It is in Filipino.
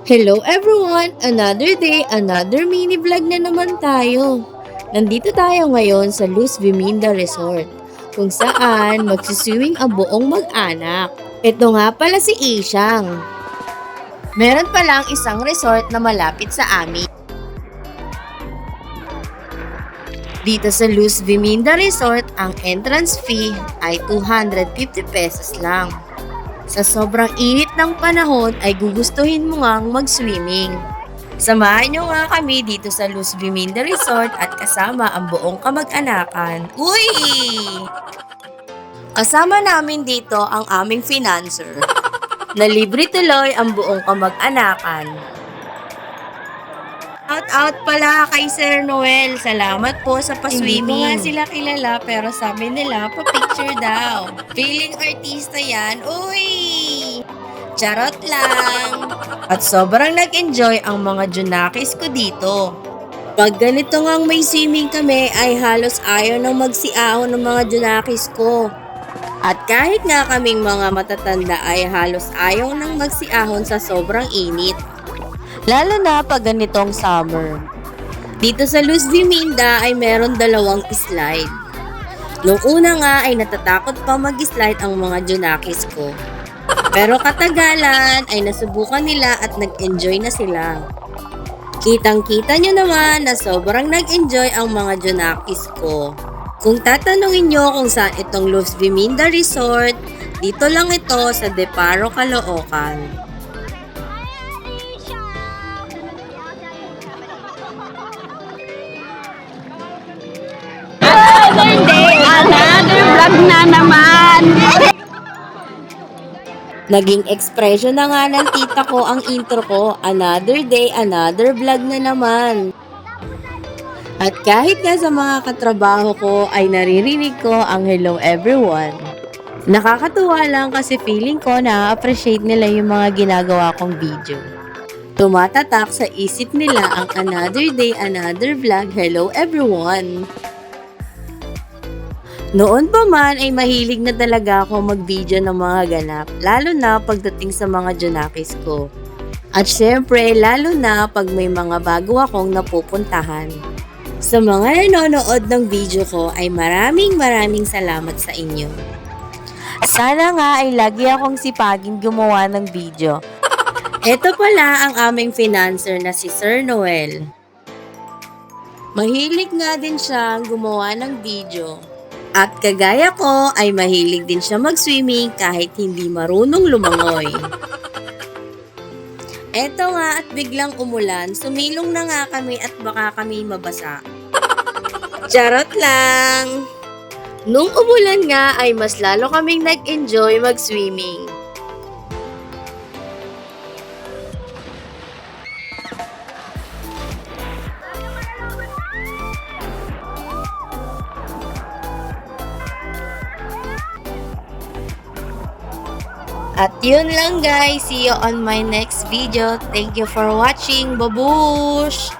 Hello everyone! Another day, another mini vlog na naman tayo. Nandito tayo ngayon sa Luz Viminda Resort, kung saan magsiswimming ang buong mag-anak. Ito nga pala si Isyang. Meron palang isang resort na malapit sa amin. Dito sa Luz Viminda Resort, ang entrance fee ay 250 pesos lang. Sa sobrang init ng panahon ay gugustuhin mo ngang mag-swimming. Samahan nyo nga kami dito sa Luz Viminda Resort at kasama ang buong kamag-anakan. Uy! Kasama namin dito ang aming financer na libre tuloy ang buong kamag-anakan. Shout out pala kay Sir Noel. Salamat po sa pa-swimming. Hindi ko nga sila kilala pero sabi nila pa-picture daw. Feeling artista yan. Uy! Charot lang. At sobrang nag-enjoy ang mga junakis ko dito. Pag ganito ngang may swimming kami ay halos ayaw nang magsiahon ng mga junakis ko. At kahit nga kaming mga matatanda ay halos ayaw nang magsiahon sa sobrang init. Lalo na pag ganitong summer. Dito sa Luz Viminda ay meron dalawang slide. Nung una nga ay natatakot pa mag-slide ang mga junakis ko. Pero katagalan ay nasubukan nila at nag-enjoy na sila. Kitang-kita nyo naman na sobrang nag-enjoy ang mga junakis ko. Kung tatanungin nyo kung saan itong Luz Viminda Resort, dito lang ito sa Deparo, Caloocan. Another day, another vlog na naman. Naging expression na nga ng tita ko ang intro ko, another day, another vlog na naman. At kahit nga sa mga katrabaho ko ay naririnig ko ang hello everyone. Nakakatuwa lang kasi feeling ko na-appreciate nila yung mga ginagawa kong video. Tumatatak sa isip nila ang another day, another vlog, hello everyone. Noon pa man ay mahilig na talaga ako mag-video ng mga ganap, lalo na pagdating sa mga junakis ko. At syempre, lalo na pag may mga bago akong napupuntahan. Sa mga nanonood ng video ko ay maraming salamat sa inyo. Sana nga ay lagi akong sipagin gumawa ng video. Ito pala ang aming financer na si Sir Noel. Mahilig nga din siyang gumawa ng video. At kagaya ko ay mahilig din siya mag-swimming kahit hindi marunong lumangoy. Eto nga at biglang umulan, sumilong na nga kami at baka kami mabasa. Charot lang! Nung umulan nga ay mas lalo kaming nag-enjoy mag-swimming. At yun lang guys, see you on my next video. Thank you for watching. Babush!